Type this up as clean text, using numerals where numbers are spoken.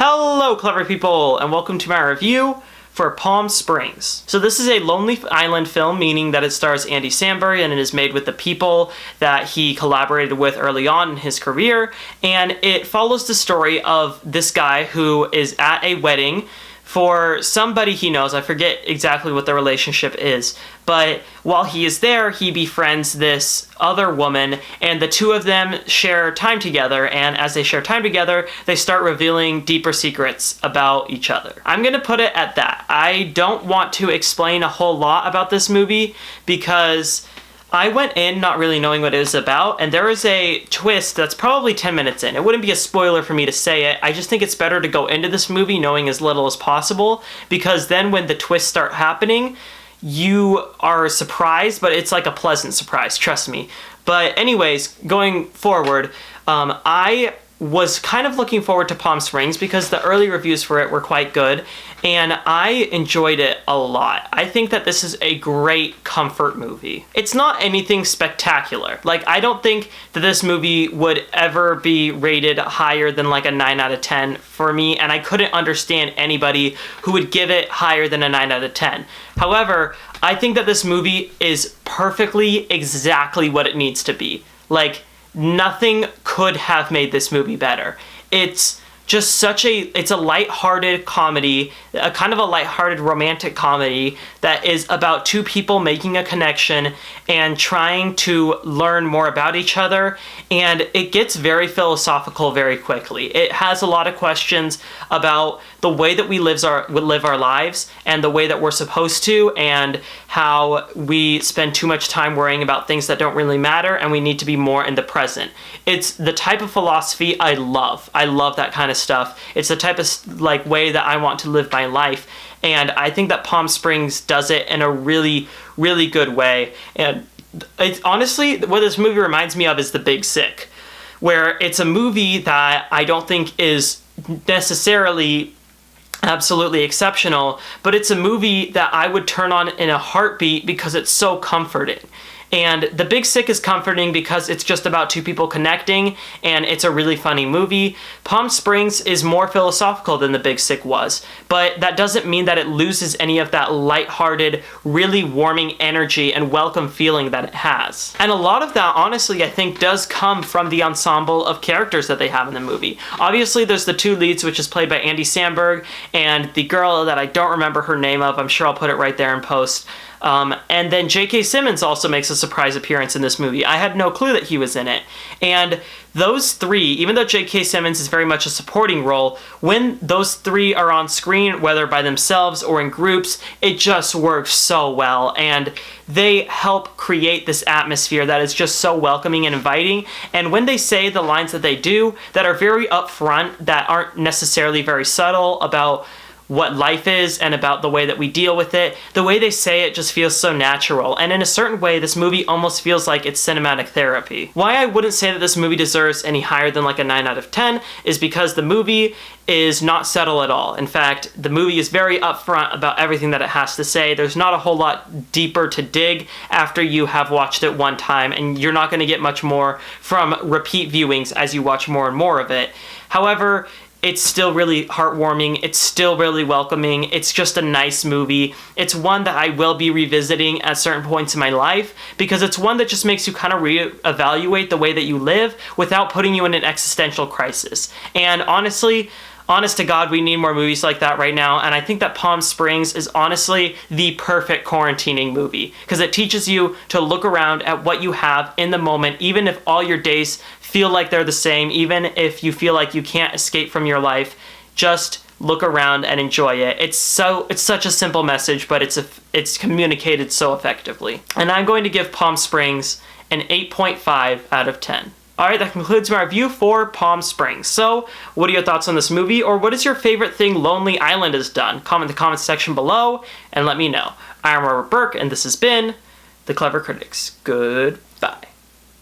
Hello, clever people, and welcome to my review for Palm Springs. So this is a Lonely Island film, meaning that it stars Andy Samberg and it is made with the people that he collaborated with early on in his career, and it follows the story of this guy who is at a wedding for somebody he knows. I forget exactly what the relationship is, but while he is there, he befriends this other woman, and the two of them share time together, and as they share time together, they start revealing deeper secrets about each other. I'm gonna put it at that. I don't want to explain a whole lot about this movie because I went in not really knowing what it was about, and there is a twist that's probably 10 minutes in. It wouldn't be a spoiler for me to say it. I just think it's better to go into this movie knowing as little as possible, because then when the twists start happening, you are surprised, but it's like a pleasant surprise, trust me. But anyways, going forward, I was kind of looking forward to Palm Springs because the early reviews for it were quite good, and I enjoyed it a lot. I think that this is a great comfort movie. It's not anything spectacular. Like, I don't think that this movie would ever be rated higher than like a 9 out of 10 for me, and I couldn't understand anybody who would give it higher than a 9 out of 10. However, I think that this movie is perfectly exactly what it needs to be. Like, nothing could have made this movie better. It's just it's a lighthearted comedy, a kind of a lighthearted romantic comedy that is about two people making a connection and trying to learn more about each other, and it gets very philosophical very quickly. It has a lot of questions about the way that we live our lives and the way that we're supposed to, and how we spend too much time worrying about things that don't really matter, and we need to be more in the present. It's the type of philosophy I love. I love that kind of stuff. It's the type of way that I want to live my life, and I think that Palm Springs does it in a really, really good way. And it's honestly, what this movie reminds me of is The Big Sick, where it's a movie that I don't think is necessarily absolutely exceptional, but it's a movie that I would turn on in a heartbeat because it's so comforting. And The Big Sick is comforting because it's just about two people connecting, and it's a really funny movie. Palm Springs is more philosophical than The Big Sick was, but that doesn't mean that it loses any of that lighthearted, really warming energy and welcome feeling that it has. And a lot of that, honestly, I think does come from the ensemble of characters that they have in the movie. Obviously, there's the two leads, which is played by Andy Samberg, and the girl that I don't remember her name of. I'm sure I'll put it right there in post. And then J.K. Simmons also makes a surprise appearance in this movie. I had no clue that he was in it. And those three, even though J.K. Simmons is very much a supporting role, when those three are on screen, whether by themselves or in groups, it just works so well. And they help create this atmosphere that is just so welcoming and inviting. And when they say the lines that they do, that are very upfront, that aren't necessarily very subtle about what life is and about the way that we deal with it, the way they say it just feels so natural, and in a certain way this movie almost feels like it's cinematic therapy. Why I wouldn't say that this movie deserves any higher than like a 9 out of 10 is because the movie is not subtle at all. In fact, the movie is very upfront about everything that it has to say. There's not a whole lot deeper to dig after you have watched it one time, and you're not going to get much more from repeat viewings as you watch more and more of it. However, it's still really heartwarming. It's still really welcoming. It's just a nice movie. It's one that I will be revisiting at certain points in my life because it's one that just makes you kind of reevaluate the way that you live without putting you in an existential crisis. And honestly, honest to God, we need more movies like that right now, and I think that Palm Springs is honestly the perfect quarantining movie because it teaches you to look around at what you have in the moment, even if all your days feel like they're the same, even if you feel like you can't escape from your life. Just look around and enjoy it. It's such a simple message, but it's communicated so effectively. And I'm going to give Palm Springs an 8.5 out of 10. Alright, that concludes my review for Palm Springs. So, what are your thoughts on this movie, or what is your favorite thing Lonely Island has done? Comment in the comments section below, and let me know. I'm Robert Burke, and this has been The Clever Critics. Goodbye.